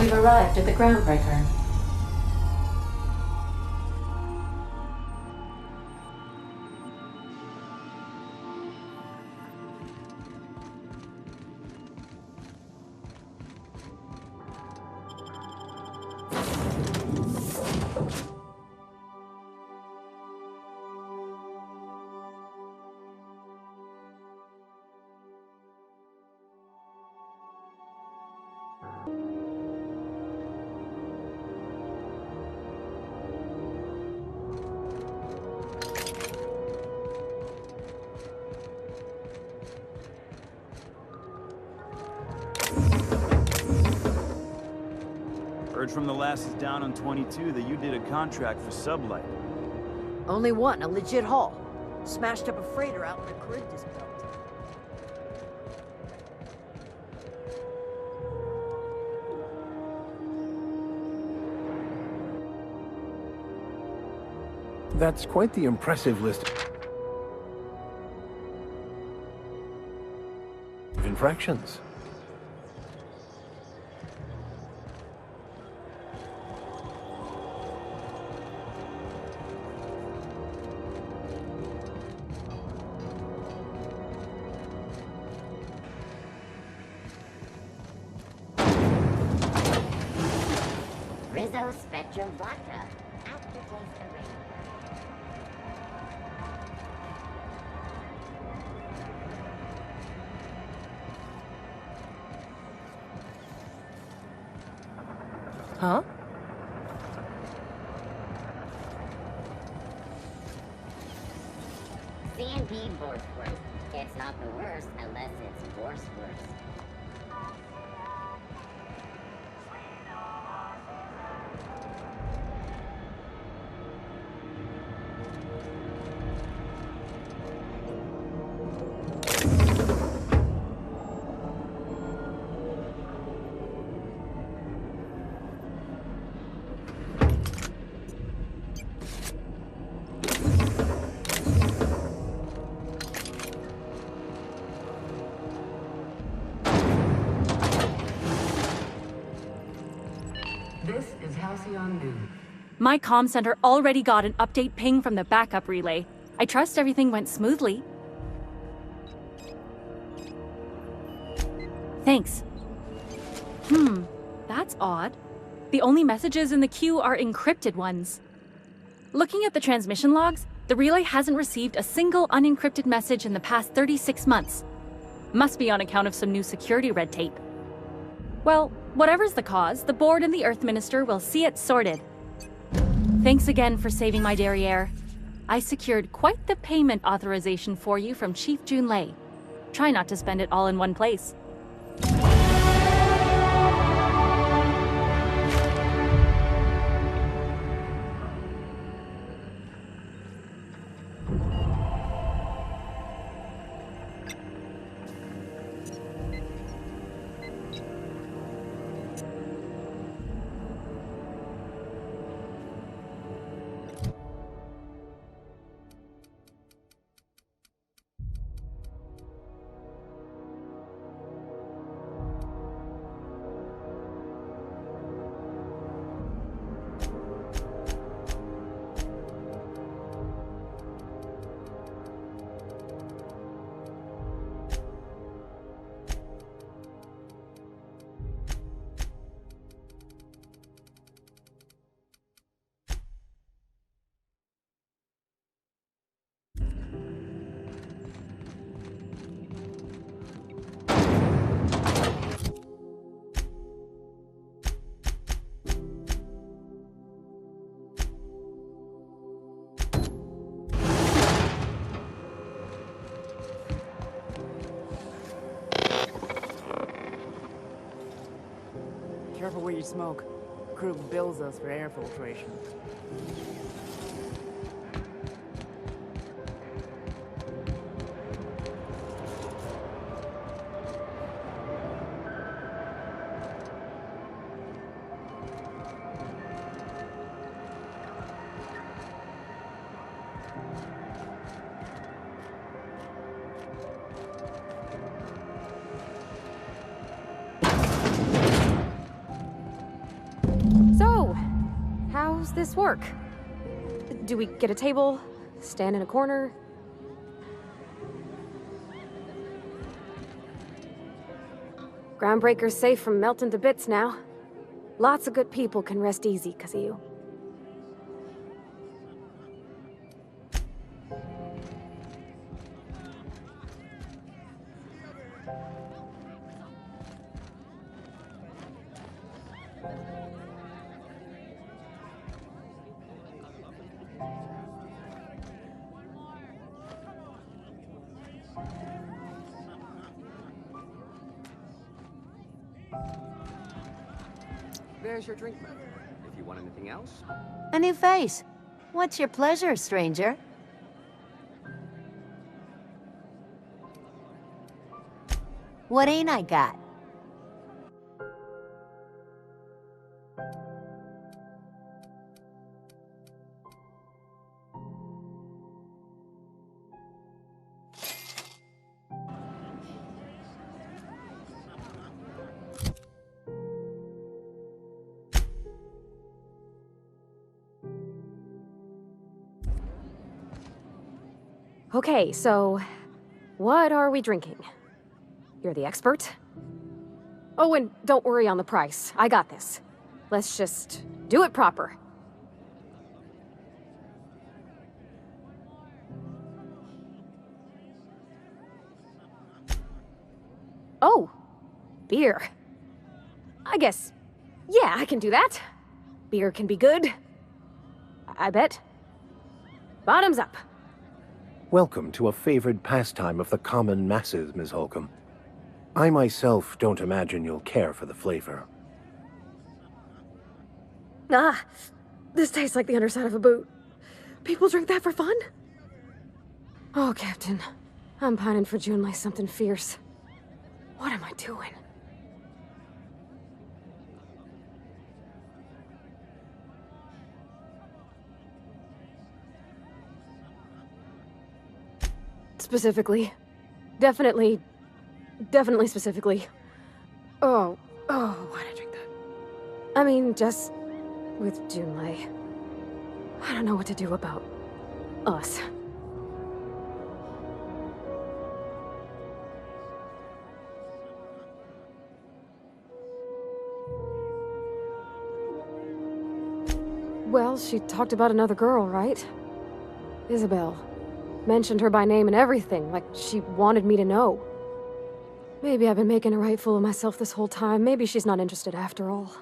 We've arrived at the groundbreaker. Heard from the lasses down on 22 that you did a contract for Sublight. Only one, a legit haul. Smashed up a freighter out in the Charybdis belt. That's quite the impressive list of infractions. Rizzo Spectrum Vodka. Aftertaste array. Huh? C&D Borsworth. It's not the worst unless it's worse. This is Halcyon News. My comm center already got an update ping from the backup relay. I trust everything went smoothly. Thanks. That's odd. The only messages in the queue are encrypted ones. Looking at the transmission logs, the relay hasn't received a single unencrypted message in the past 36 months. Must be on account of some new security red tape. Well, whatever's the cause, the board and the Earth Minister will see it sorted. Thanks again for saving my derriere. I secured quite the payment authorization for you from Chief Junlei. Try not to spend it all in one place. Careful where you smoke. Crew bills us for air filtration. how's this work? Do we get a table? Stand in a corner? Groundbreaker's safe from melting to bits now. Lots of good people can rest easy because of you. There's your drink, ma'am. If you want anything else. A new face. What's your pleasure, stranger? What ain't I got? Okay, so what are we drinking? You're the expert? Oh, and don't worry on the price. I got this. Let's just do it proper. Oh, beer. I guess, yeah, I can do that. Beer can be good. I bet. Bottoms up. Welcome to a favored pastime of the common masses, Ms. Holcomb. I myself don't imagine you'll care for the flavor. Ah, this tastes like the underside of a boot. People drink that for fun? Oh, Captain. I'm pining for June like something fierce. What am I doing? Specifically. Definitely specifically. Oh, why'd I drink that? I mean, just with Junlei. I don't know what to do about us. Well, she talked about another girl, right? Isabel. Mentioned her by name and everything, like she wanted me to know. Maybe I've been making a right fool of myself this whole time. Maybe she's not interested after all.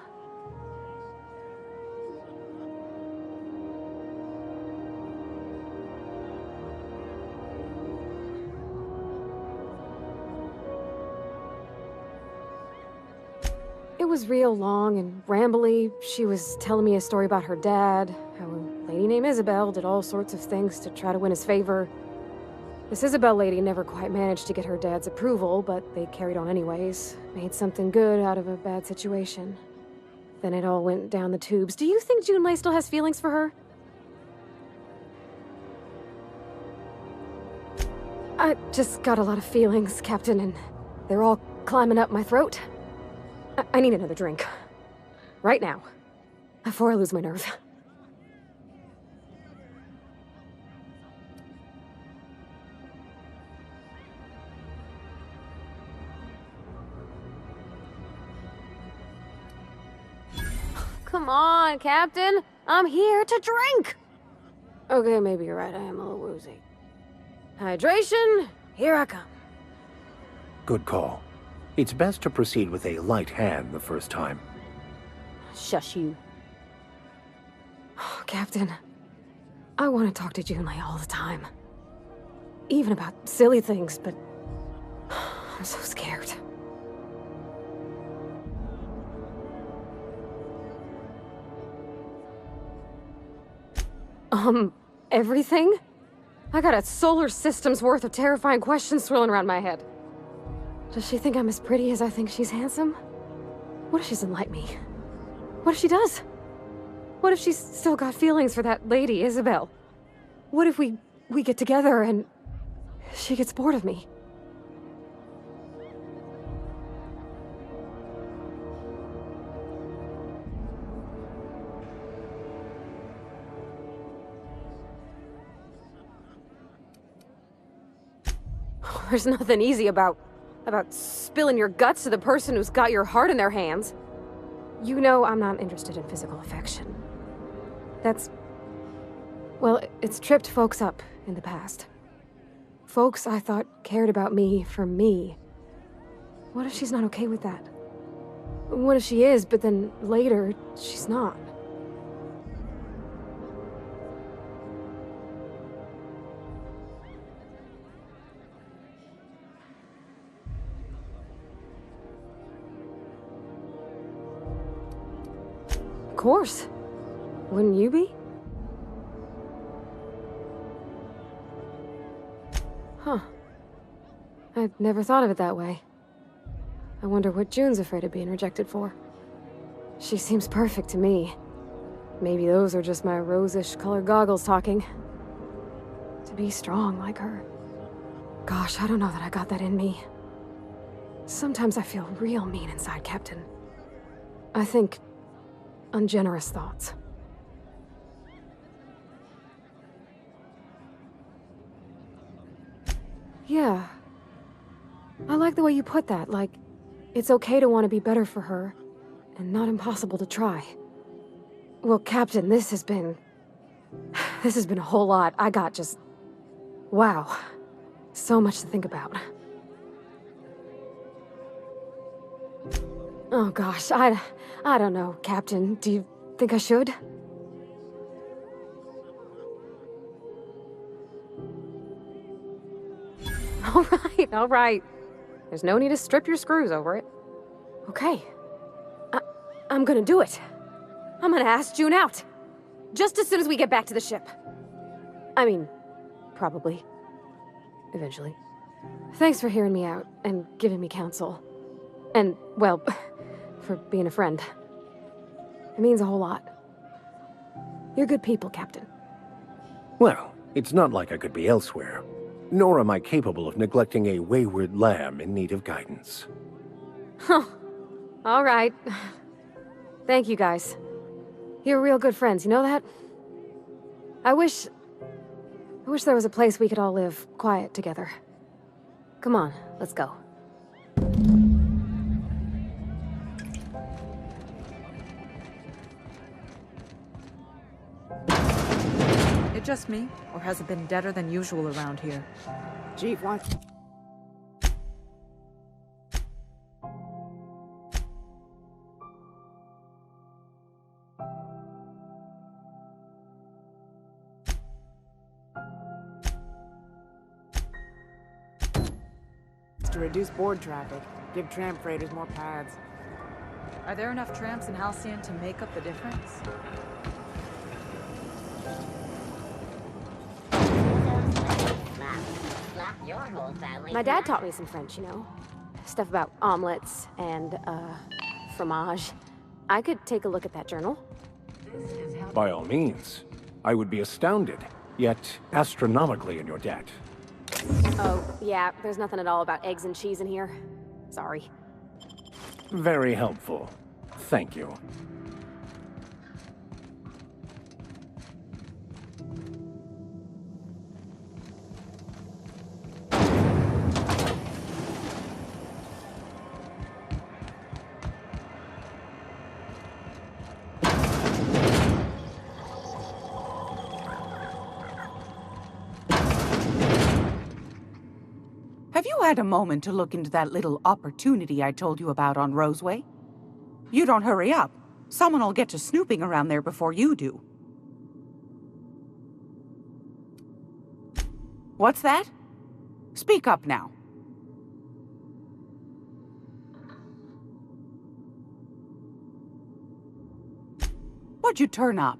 It was real long and rambly. She was telling me a story about her dad, how a lady named Isabel did all sorts of things to try to win his favor. This Isabel lady never quite managed to get her dad's approval, but they carried on anyways. Made something good out of a bad situation. Then it all went down the tubes. Do you think Junlei still has feelings for her? I just got a lot of feelings, Captain, and they're all climbing up my throat. I need another drink. Right now. Before I lose my nerve. Come on, Captain. I'm here to drink. Okay, maybe you're right. I am a little woozy. Hydration, here I come. Good call. It's best to proceed with a light hand the first time. Shush you. Oh, Captain, I want to talk to Junlei all the time. Even about silly things, but I'm so scared. Everything? I got a solar system's worth of terrifying questions swirling around my head. Does she think I'm as pretty as I think she's handsome? What if she doesn't like me? What if she does? What if she's still got feelings for that lady, Isabel? What if we get together and she gets bored of me? There's nothing easy about spilling your guts to the person who's got your heart in their hands. You know I'm not interested in physical affection. Well, it's tripped folks up in the past. Folks I thought cared about me for me. What if she's not okay with that? What if she is, but then later, she's not? Of course. Wouldn't you be? Huh. I've never thought of it that way. I wonder what June's afraid of being rejected for. She seems perfect to me. Maybe those are just my rose-ish colored goggles talking. To be strong like her. Gosh, I don't know that I got that in me. Sometimes I feel real mean inside, Captain. I think ungenerous thoughts. Yeah. I like the way you put that, like, it's okay to want to be better for her, and not impossible to try. Well, Captain, this has been a whole lot. I got just... wow. So much to think about. Oh gosh, I don't know, Captain. Do you think I should? All right. There's no need to strip your screws over it. Okay. I'm gonna do it. I'm gonna ask June out. Just as soon as we get back to the ship. I mean, probably. Eventually. Thanks for hearing me out and giving me counsel. And, well, for being a friend. It means a whole lot. You're good people, Captain. Well, it's not like I could be elsewhere. Nor am I capable of neglecting a wayward lamb in need of guidance. Huh. All right. Thank you, guys. You're real good friends, you know that? I wish there was a place we could all live quiet together. Come on, let's go. It just me, or has it been deader than usual around here? Chief wants... To reduce board traffic, give tram freighters more paths. Are there enough tramps in Halcyon to make up the difference? My dad taught me some French, you know. Stuff about omelets and, fromage. I could take a look at that journal. By all means. I would be astounded, yet astronomically in your debt. Oh, yeah, there's nothing at all about eggs and cheese in here. Sorry. Very helpful. Thank you. Have you had a moment to look into that little opportunity I told you about on Roseway? You don't hurry up. Someone will get to snooping around there before you do. What's that? Speak up now. What'd you turn up?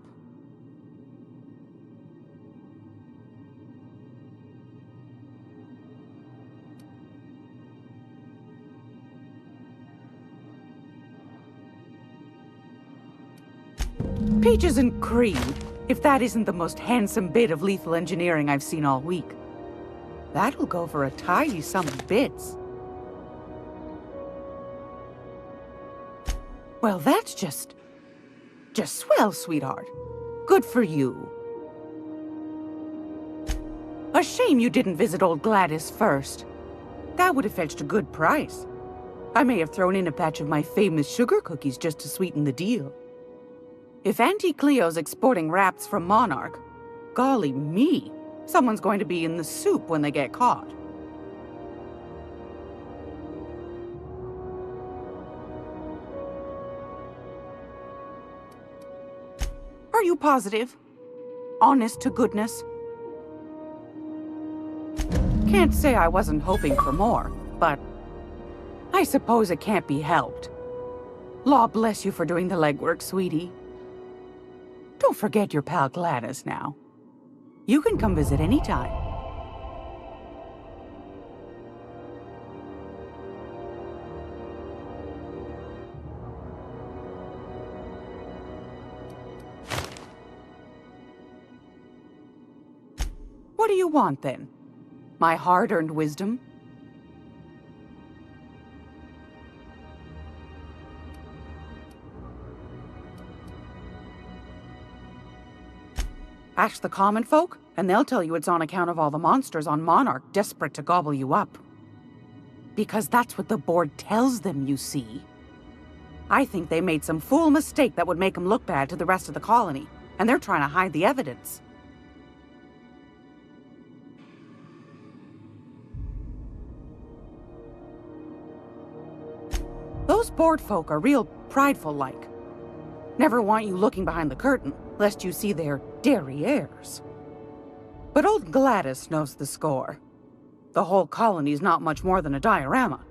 Peaches and cream, if that isn't the most handsome bit of lethal engineering I've seen all week. That'll go for a tidy sum of bits. Well, that's just swell, sweetheart. Good for you. A shame you didn't visit old Gladys first. That would have fetched a good price. I may have thrown in a batch of my famous sugar cookies just to sweeten the deal. If Auntie Cleo's exporting wraps from Monarch, golly me, someone's going to be in the soup when they get caught. Are you positive? Honest to goodness? Can't say I wasn't hoping for more, but I suppose it can't be helped. Law bless you for doing the legwork, sweetie. Don't forget your pal Gladys now. You can come visit anytime. What do you want, then? My hard-earned wisdom? Ask the common folk, and they'll tell you it's on account of all the monsters on Monarch desperate to gobble you up. Because that's what the board tells them, you see. I think they made some fool mistake that would make them look bad to the rest of the colony, and they're trying to hide the evidence. Those board folk are real prideful-like. Never want you looking behind the curtain, lest you see their derrieres. But old Gladys knows the score. The whole colony's not much more than a diorama,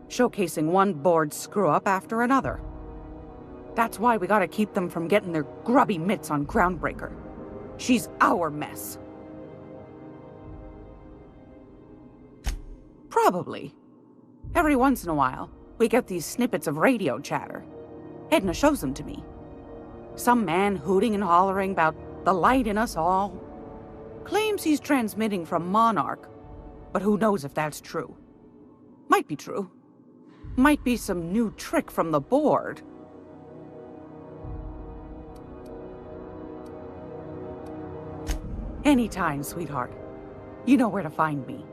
showcasing one board screw-up after another. That's why we gotta keep them from getting their grubby mitts on Groundbreaker. She's our mess. Probably. Every once in a while, we get these snippets of radio chatter. Edna shows them to me. Some man hooting and hollering about the light in us all. Claims he's transmitting from Monarch, but who knows if that's true. Might be true. Might be some new trick from the board. Anytime, sweetheart. You know where to find me.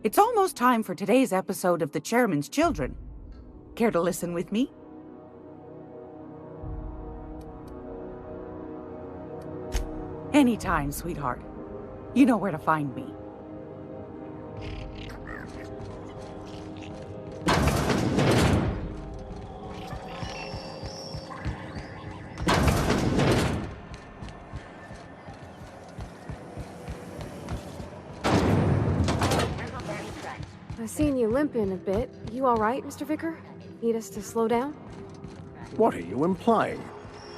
It's almost time for today's episode of The Chairman's Children. Care to listen with me? Anytime, sweetheart. You know where to find me. I've seen you limping a bit. You all right, Mr. Vicar? Need us to slow down? What are you implying?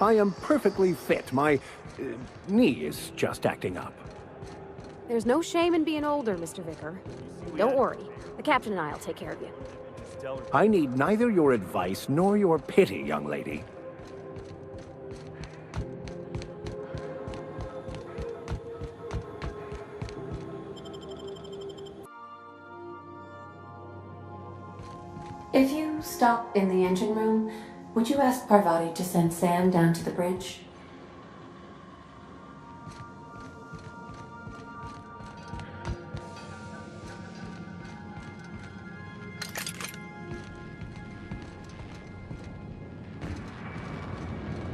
I am perfectly fit. My knee is just acting up. There's no shame in being older, Mr. Vicar. Don't worry. The captain and I'll take care of you. I need neither your advice nor your pity, young lady. If you stop in the engine room, would you ask Parvati to send Sam down to the bridge?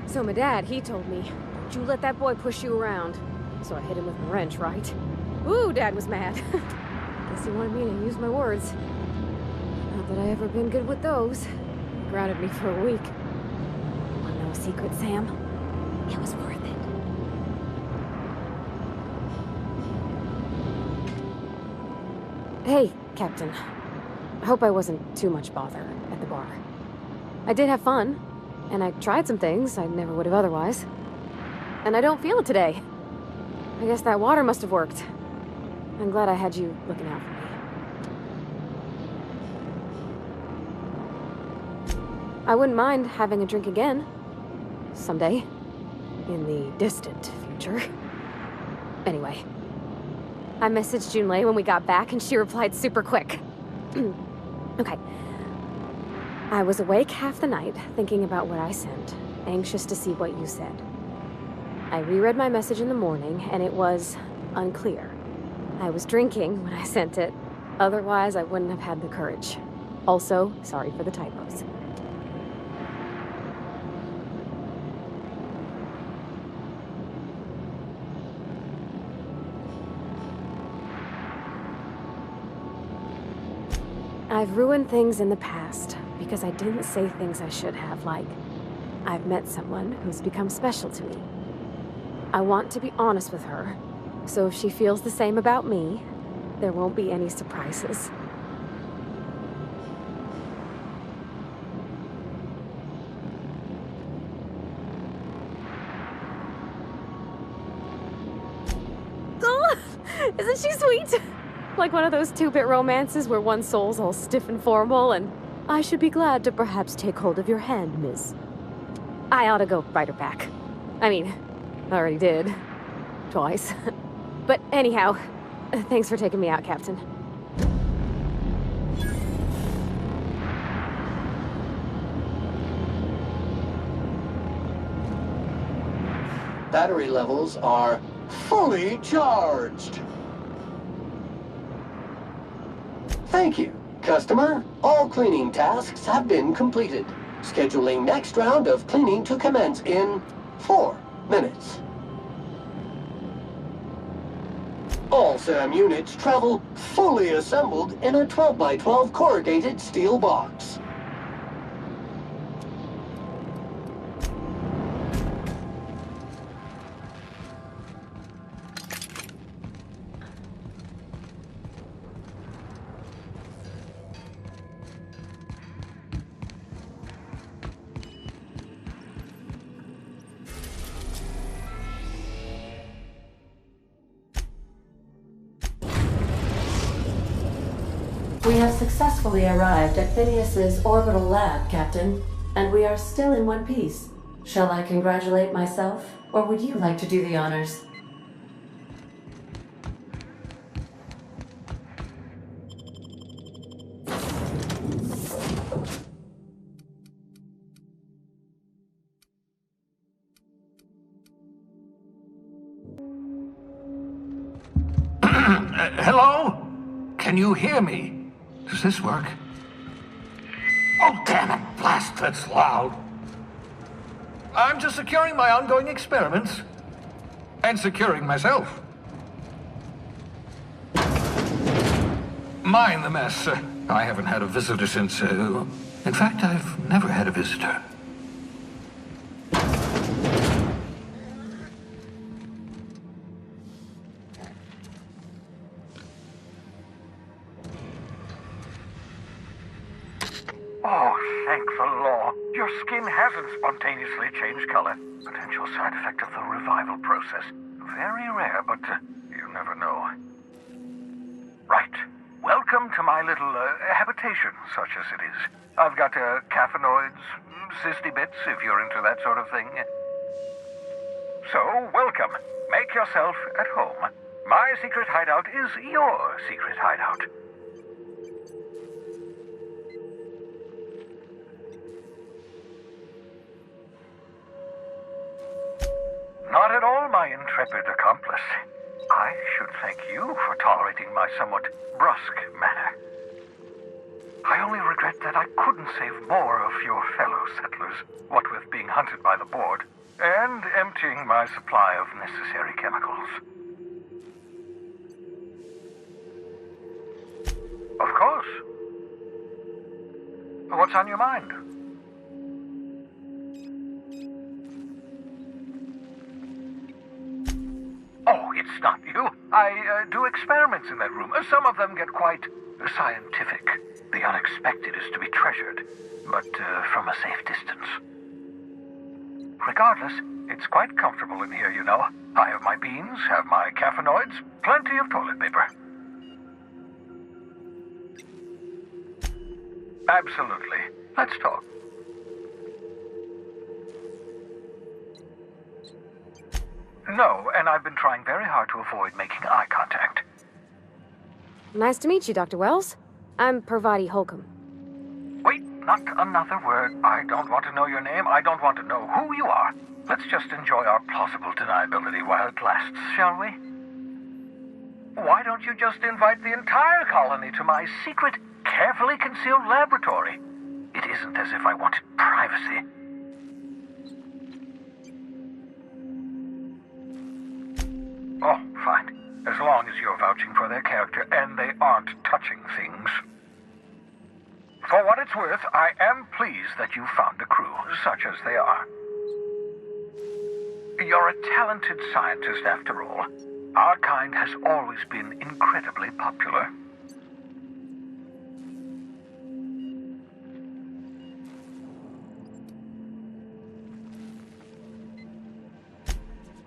So my dad, he told me, don't you let that boy push you around. So I hit him with a wrench, right? Ooh, Dad was mad. Guess he wanted me to use my words. Not that I ever been good with those. Grounded me for a week. Want to know a secret, Sam? It was worth it. Hey, Captain. I hope I wasn't too much bother at the bar. I did have fun, and I tried some things I never would have otherwise. And I don't feel it today. I guess that water must have worked. I'm glad I had you looking out for me. I wouldn't mind having a drink again. Someday. In the distant future. Anyway. I messaged Junlei when we got back and she replied super quick. Okay. I was awake half the night, thinking about what I sent, anxious to see what you said. I reread my message in the morning, and it was unclear. I was drinking when I sent it. Otherwise, I wouldn't have had the courage. Also, sorry for the typos. I've ruined things in the past because I didn't say things I should have, like, I've met someone who's become special to me. I want to be honest with her, so if she feels the same about me, there won't be any surprises. Oh, isn't she sweet? Like one of those two-bit romances where one soul's all stiff and formal and I should be glad to perhaps take hold of your hand, miss. I ought to go write her back. I mean, I already did. Twice. But anyhow, thanks for taking me out, Captain. Battery levels are fully charged. Thank you, customer. All cleaning tasks have been completed. Scheduling next round of cleaning to commence in 4 minutes. All SAM units travel fully assembled in a 12x12 corrugated steel box. We have successfully arrived at Phineas's orbital lab, Captain, and we are still in one piece. Shall I congratulate myself, or would you like to do the honors? Hello? Can you hear me? Does this work? Oh, damn it, blast, that's loud. I'm just securing my ongoing experiments. And securing myself. Mind the mess. I haven't had a visitor since, in fact, I've never had a visitor. Oh, thank the law. Your skin hasn't spontaneously changed color. Potential side effect of the revival process. Very rare, but you never know. Right. Welcome to my little habitation, such as it is. I've got caffeinoids, cysty bits, if you're into that sort of thing. So, welcome. Make yourself at home. My secret hideout is your secret hideout. Not at all, my intrepid accomplice. I should thank you for tolerating my somewhat brusque manner. I only regret that I couldn't save more of your fellow settlers, what with being hunted by the board, and emptying my supply of necessary chemicals. Of course. What's on your mind? Oh, it's not you. I do experiments in that room. Some of them get quite scientific. The unexpected is to be treasured, but from a safe distance. Regardless, it's quite comfortable in here, you know. I have my beans, have my caffeinoids, plenty of toilet paper. Absolutely. Let's talk. No, and I've been trying very hard to avoid making eye contact. Nice to meet you, Dr. Wells. I'm Parvati Holcomb. Wait, not another word. I don't want to know your name. I don't want to know who you are. Let's just enjoy our plausible deniability while it lasts, shall we? Why don't you just invite the entire colony to my secret, carefully concealed laboratory? It isn't as if I wanted privacy. Oh, fine. As long as you're vouching for their character and they aren't touching things. For what it's worth, I am pleased that you found a crew, such as they are. You're a talented scientist, after all. Our kind has always been incredibly popular.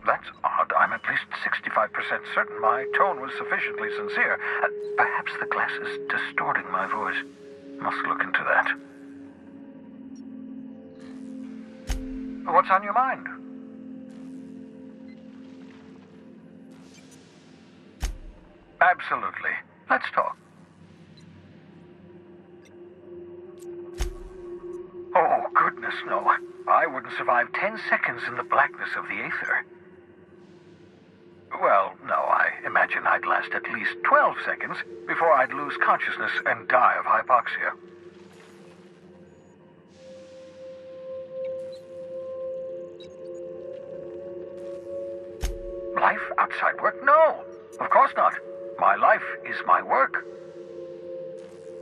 That's odd. I'm at least 65% certain my tone was sufficiently sincere. Perhaps the glass is distorting my voice. Must look into that. What's on your mind? Absolutely. Let's talk. Oh, goodness, no. I wouldn't survive 10 seconds in the blackness of the aether. Well, no, I imagine I'd last at least 12 seconds before I'd lose consciousness and die of hypoxia. Life outside work? No, of course not. My life is my work.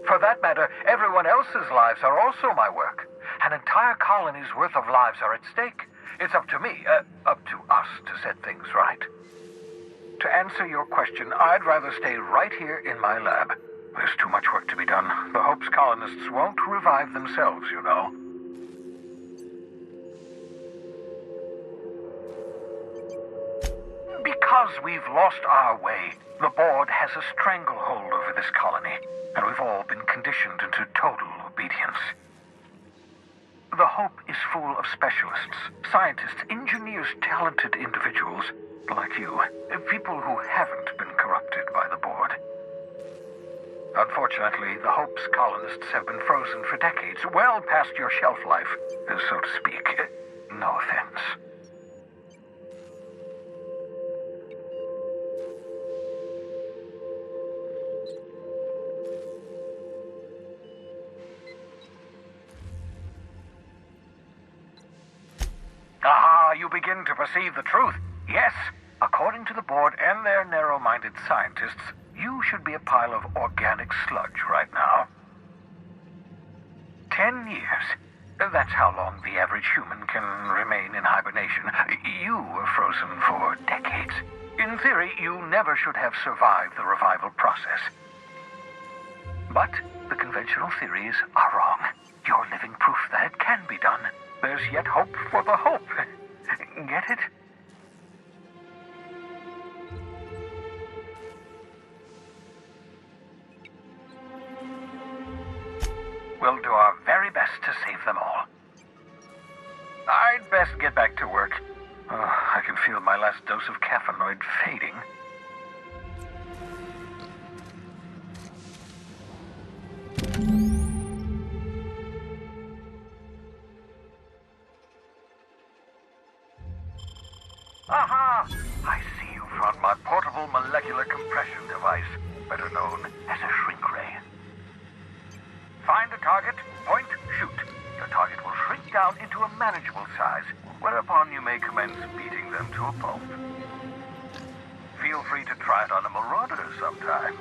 For that matter, everyone else's lives are also my work. An entire colony's worth of lives are at stake. It's up to me, up to us to set things right. To answer your question, I'd rather stay right here in my lab. There's too much work to be done. The Hope's colonists won't revive themselves, you know. Because we've lost our way, the board has a stranglehold over this colony, and we've all been conditioned into total obedience. The Hope is full of specialists, scientists, engineers, talented individuals like you, people who haven't been corrupted by the board. Unfortunately, the Hope's colonists have been frozen for decades, well past your shelf life, so to speak. No offense. Ah, you begin to perceive the truth. Yes, according to the board and their narrow-minded scientists, you should be a pile of organic sludge right now. 10 years. That's how long the average human can remain in hibernation. You were frozen for decades. In theory, you never should have survived the revival process. But the conventional theories are wrong. You're living proof that it can be done. There's yet hope for the Hope. Get it? We'll do our very best to save them all. I'd best get back to work. I can feel my last dose of caffeinoid fading. Aha! I see you found my portable molecular compression device, better known as a shrink ray. Find a target, point, shoot. Your target will shrink down into a manageable size, whereupon you may commence beating them to a pulp. Feel free to try it on a marauder sometime.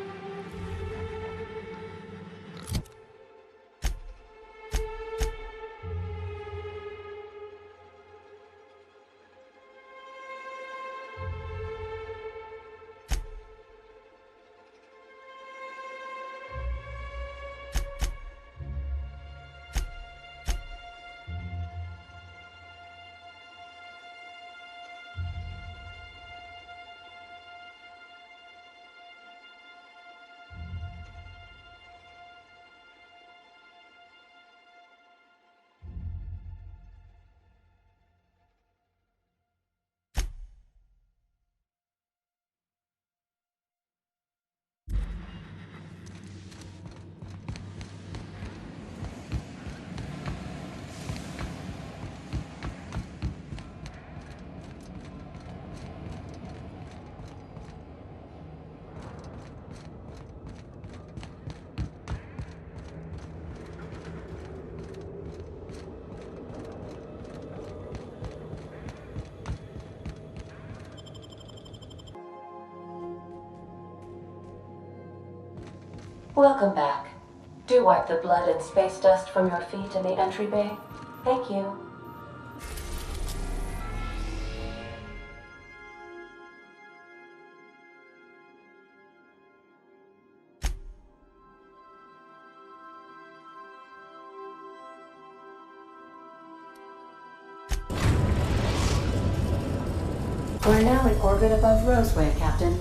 Welcome back. Do wipe the blood and space dust from your feet in the entry bay. Thank you. We're now in orbit above Roseway, Captain.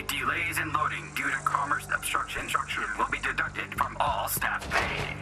Delays in loading due to commerce obstruction will be deducted from all staff pay.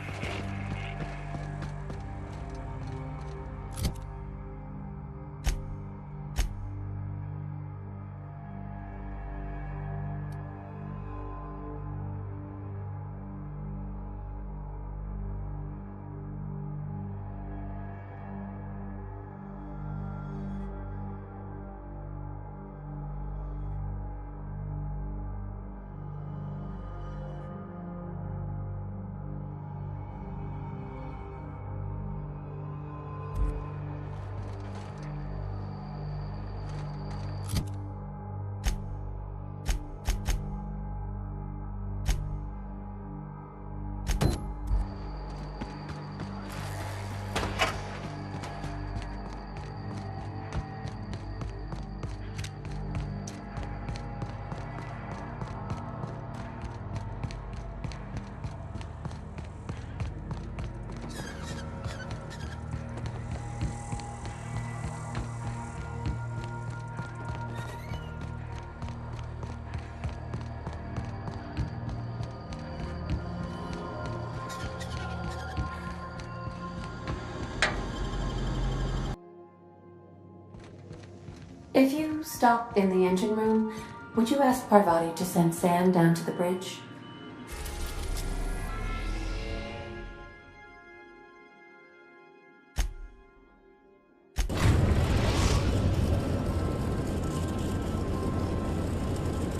If you stop in the engine room, would you ask Parvati to send Sam down to the bridge?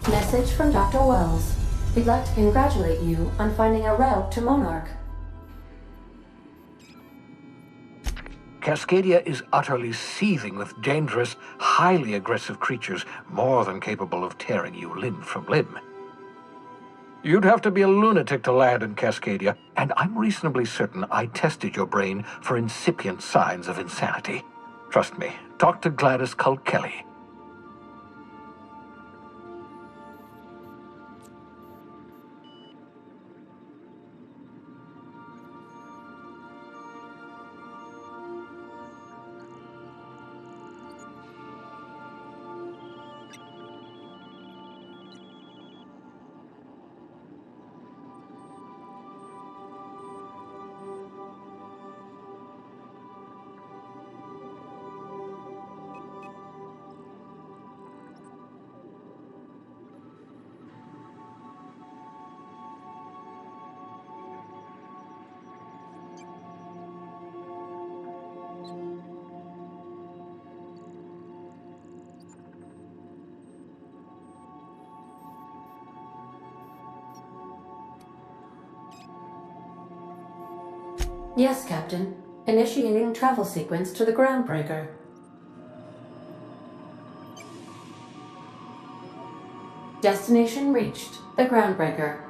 Message from Dr. Wells. He'd like to congratulate you on finding a route to Monarch. Cascadia is utterly seething with dangerous, highly aggressive creatures, more than capable of tearing you limb from limb. You'd have to be a lunatic to land in Cascadia, and I'm reasonably certain I tested your brain for incipient signs of insanity. Trust me, talk to Gladys Culkelly. Yes, Captain. Initiating travel sequence to the Groundbreaker. Destination reached. The Groundbreaker.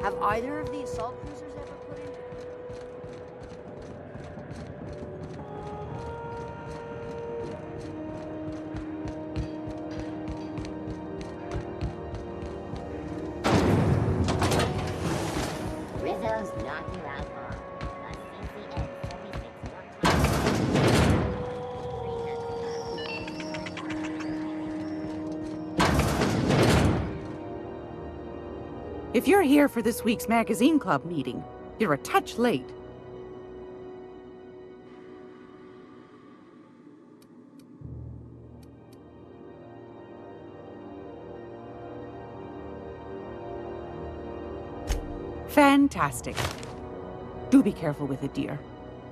Have either of the assault cruisers ever put in? Rizzo's knocked you out long. The CCN 46 If you're here for this week's magazine club meeting, you're a touch late. Fantastic. Do be careful with it, dear,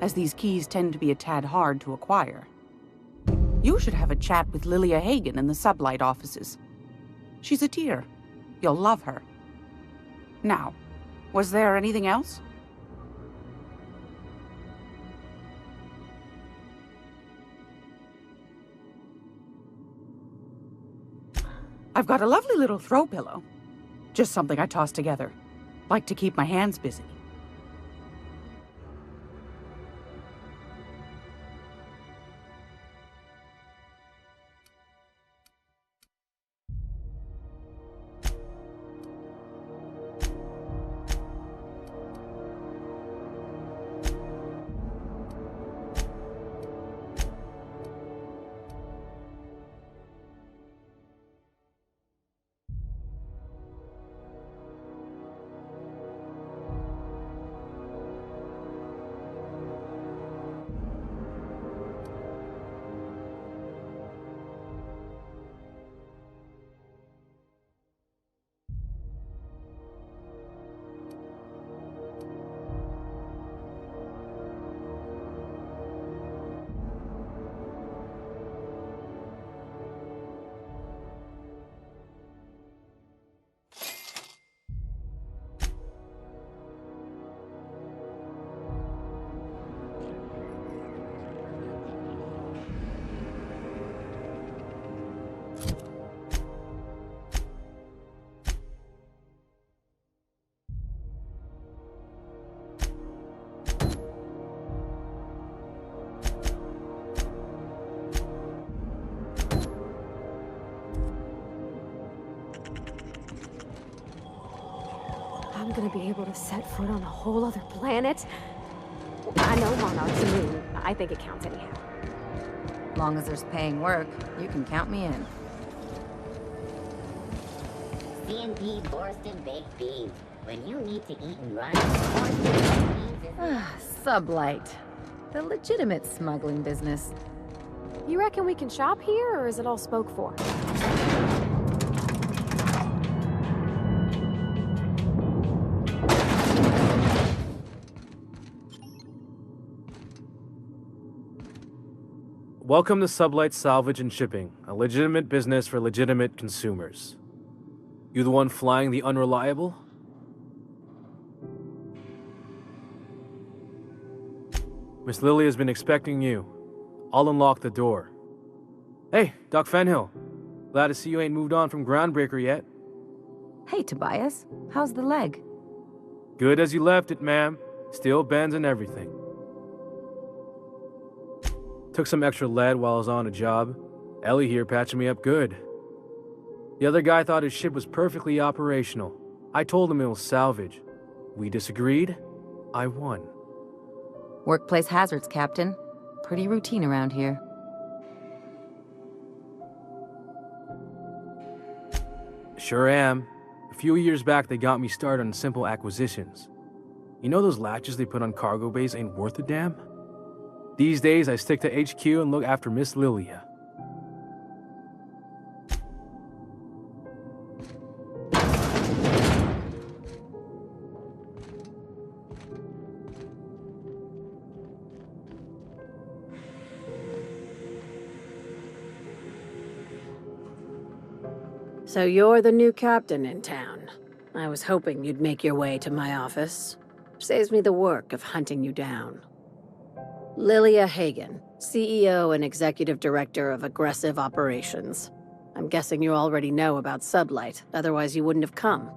as these keys tend to be a tad hard to acquire. You should have a chat with Lilia Hagen in the Sublight offices. She's a dear. You'll love her. Now, was there anything else? I've got a lovely little throw pillow. Just something I toss together. Like to keep my hands busy. I'm gonna be able to set foot on a whole other planet? I know Monarch's a moon. I think it counts anyhow. Long as there's paying work, you can count me in. CNP Borston Baked Beans. When you need to eat and run, Borston Baked Beans is... Sublight. The legitimate smuggling business. You reckon we can shop here, or is it all spoke for? Welcome to Sublight Salvage and Shipping, a legitimate business for legitimate consumers. You the one flying the unreliable? Miss Lily has been expecting you. I'll unlock the door. Hey, Doc Fenhill. Glad to see you ain't moved on from Groundbreaker yet. Hey, Tobias. How's the leg? Good as you left it, ma'am. Still bends and everything. Took some extra lead while I was on a job. Ellie here patching me up good. The other guy thought his ship was perfectly operational. I told him it was salvage. We disagreed. I won. Workplace hazards, Captain. Pretty routine around here. Sure am. A few years back, they got me started on simple acquisitions. You know those latches they put on cargo bays ain't worth a damn? These days, I stick to HQ and look after Miss Lilia. So you're the new captain in town. I was hoping you'd make your way to my office. Saves me the work of hunting you down. Lilia Hagen, CEO and Executive Director of Aggressive Operations. I'm guessing you already know about Sublight, otherwise you wouldn't have come.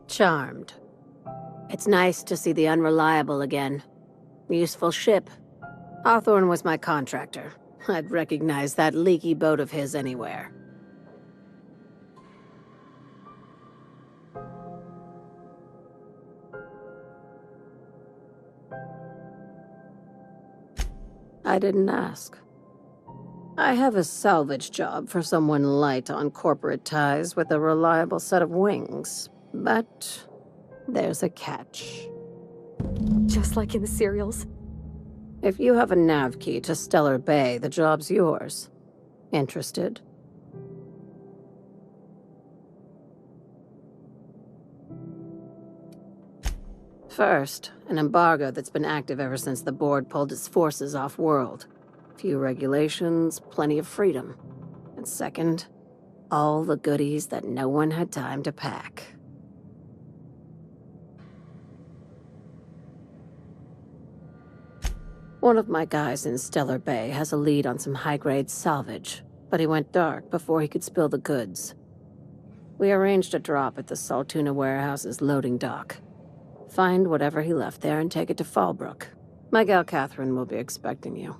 Charmed. It's nice to see the Unreliable again. Useful ship. Hawthorne was my contractor. I'd recognize that leaky boat of his anywhere. I didn't ask. I have a salvage job for someone light on corporate ties with a reliable set of wings, but there's a catch. Just like in the serials? If you have a nav key to Stellar Bay, the job's yours. Interested? First, an embargo that's been active ever since the board pulled its forces off-world. Few regulations, plenty of freedom. And second, all the goodies that no one had time to pack. One of my guys in Stellar Bay has a lead on some high-grade salvage, but he went dark before he could spill the goods. We arranged a drop at the Saltuna warehouse's loading dock. Find whatever he left there and take it to Fallbrook. My gal Catherine will be expecting you.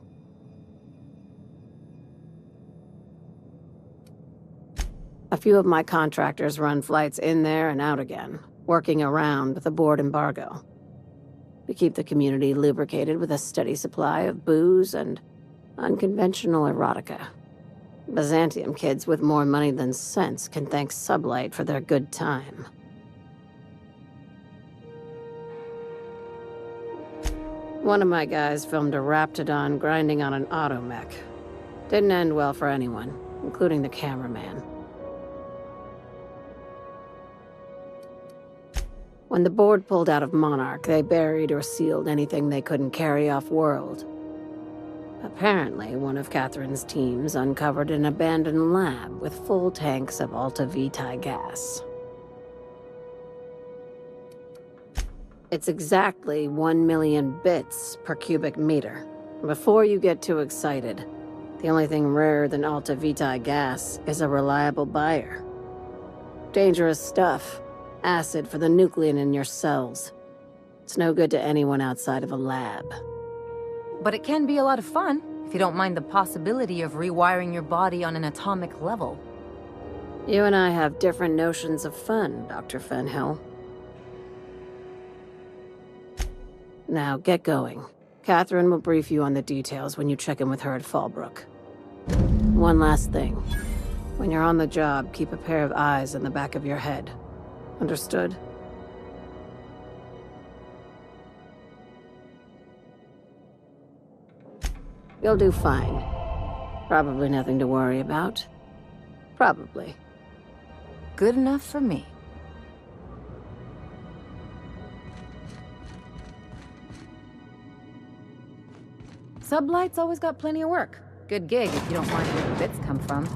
A few of my contractors run flights in there and out again, working around the board embargo. We keep the community lubricated with a steady supply of booze and unconventional erotica. Byzantium kids with more money than sense can thank Sublight for their good time. One of my guys filmed a Raptidon grinding on an automech. Didn't end well for anyone, including the cameraman. When the board pulled out of Monarch, they buried or sealed anything they couldn't carry off-world. Apparently, one of Catherine's teams uncovered an abandoned lab with full tanks of Alta Vitae gas. It's exactly 1 million bits per cubic meter. Before you get too excited, the only thing rarer than Alta Vitae gas is a reliable buyer. Dangerous stuff. Acid for the nuclein in your cells. It's no good to anyone outside of a lab. But it can be a lot of fun, if you don't mind the possibility of rewiring your body on an atomic level. You and I have different notions of fun, Dr. Fenhill. Now, get going. Catherine will brief you on the details when you check in with her at Fallbrook. One last thing. When you're on the job, keep a pair of eyes in the back of your head. Understood? You'll do fine. Probably nothing to worry about. Probably. Good enough for me. Sublight's always got plenty of work. Good gig if you don't mind where the bits come from.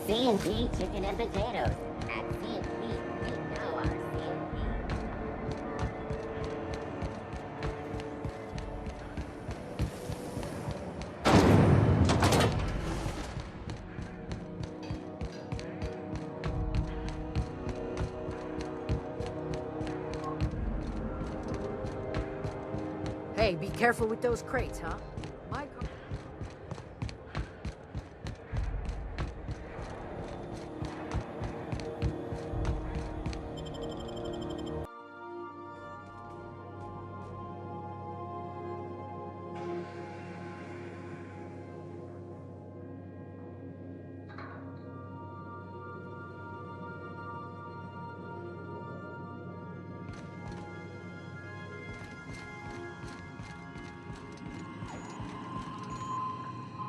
C&G chicken and potatoes. At C&G, we know our C&G. Hey, be careful with those crates, huh?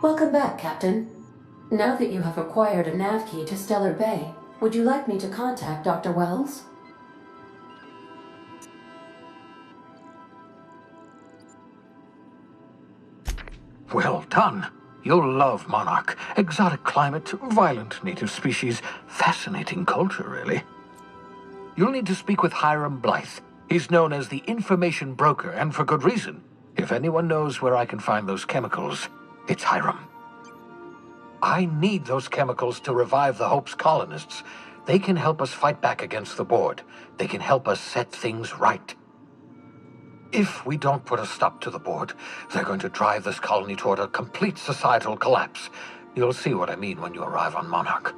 Welcome back, Captain. Now that you have acquired a nav key to Stellar Bay, would you like me to contact Dr. Wells? Well done. You'll love Monarch. Exotic climate, violent native species, fascinating culture, really. You'll need to speak with Hiram Blythe. He's known as the information broker, and for good reason. If anyone knows where I can find those chemicals, it's Hiram. I need those chemicals to revive the Hope's colonists. They can help us fight back against the Board. They can help us set things right. If we don't put a stop to the Board, they're going to drive this colony toward a complete societal collapse. You'll see what I mean when you arrive on Monarch.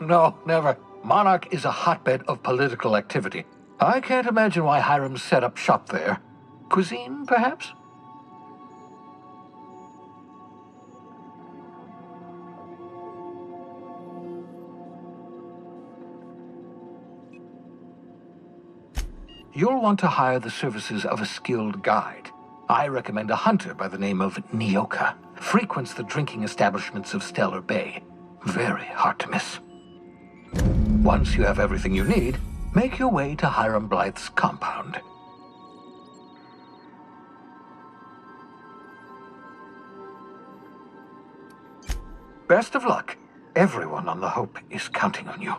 No, never. Monarch is a hotbed of political activity. I can't imagine why Hiram set up shop there. Cuisine, perhaps? You'll want to hire the services of a skilled guide. I recommend a hunter by the name of Nyoka. Frequents the drinking establishments of Stellar Bay. Very hard to miss. Once you have everything you need, make your way to Hiram Blythe's compound. Best of luck. Everyone on the Hope is counting on you.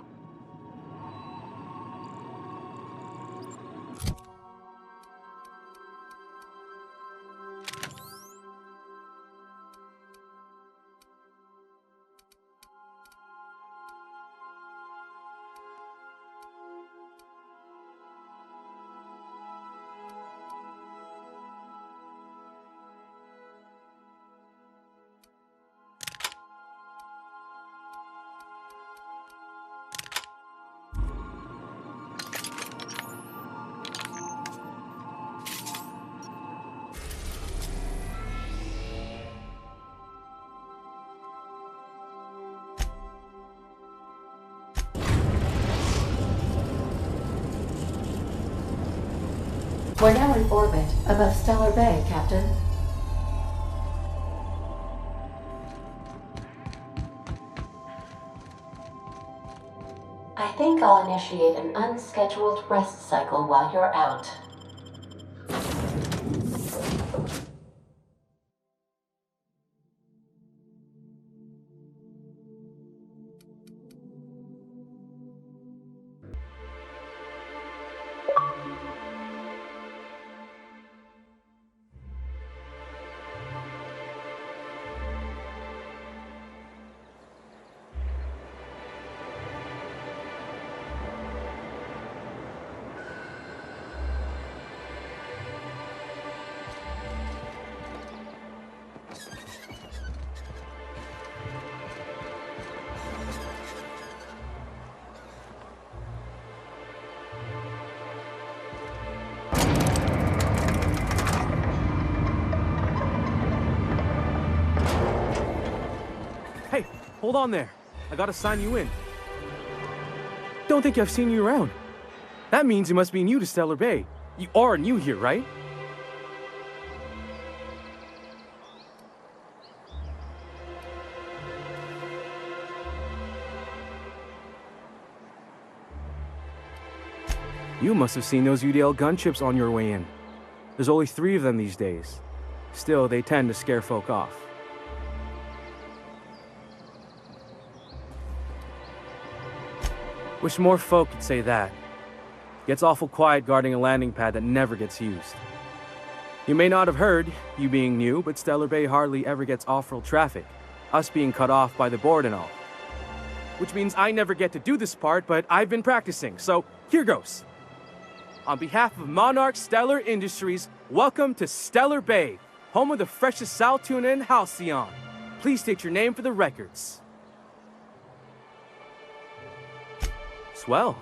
We're now in orbit above Stellar Bay, Captain. I think I'll initiate an unscheduled rest cycle while you're out. Hold on there. I gotta sign you in. Don't think I've seen you around. That means you must be new to Stellar Bay. You are new here, right? You must have seen those UDL gunships on your way in. There's only 3 of them these days. Still, they tend to scare folk off. Wish more folk could say that. Gets awful quiet guarding a landing pad that never gets used. You may not have heard, you being new, but Stellar Bay hardly ever gets off-world traffic. Us being cut off by the Board and all. Which means I never get to do this part, but I've been practicing, so here goes. On behalf of Monarch Stellar Industries, welcome to Stellar Bay, home of the freshest sal tuna and halcyon. Please state your name for the records. Swell.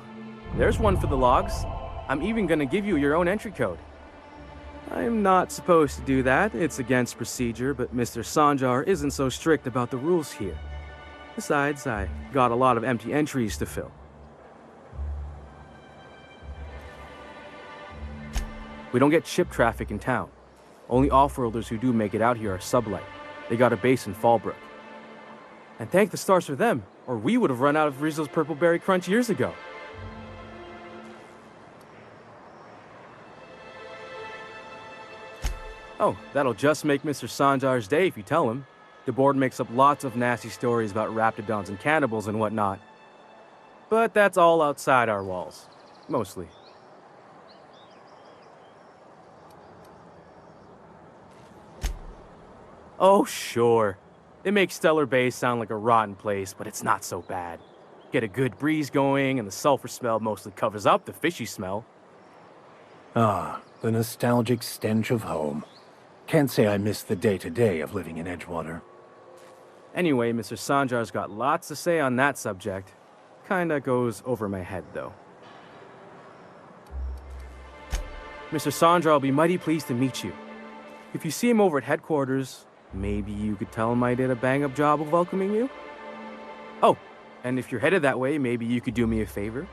There's one for the logs. I'm even gonna give you your own entry code. I'm not supposed to do that. It's against procedure, but Mr. Sanjar isn't so strict about the rules here. Besides, I got a lot of empty entries to fill. We don't get ship traffic in town. Only off-worlders who do make it out here are sublight. They got a base in Fallbrook. And thank the stars for them, or we would have run out of Rizzo's Purple Berry Crunch years ago. Oh, that'll just make Mr. Sanjar's day if you tell him. The board makes up lots of nasty stories about raptidons and cannibals and whatnot. But that's all outside our walls. Mostly. Oh, sure. It makes Stellar Bay sound like a rotten place, but it's not so bad. Get a good breeze going, and the sulfur smell mostly covers up the fishy smell. Ah, the nostalgic stench of home. Can't say I miss the day-to-day of living in Edgewater. Anyway, Mr. Sanjar's got lots to say on that subject. Kinda goes over my head, though. Mr. Sanjar will be mighty pleased to meet you. If you see him over at headquarters, maybe you could tell him I did a bang-up job of welcoming you? Oh, and if you're headed that way, maybe you could do me a favor?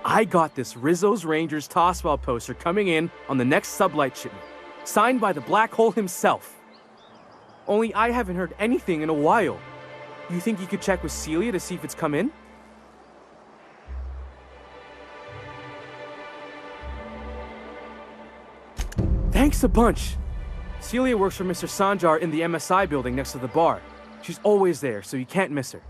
I got this Rizzo's Rangers Tossball poster coming in on the next sublight shipment, signed by the Black Hole himself. Only I haven't heard anything in a while. You think you could check with Celia to see if it's come in? Thanks a bunch. Celia works for Mr. Sanjar in the MSI building next to the bar. She's always there, so you can't miss her.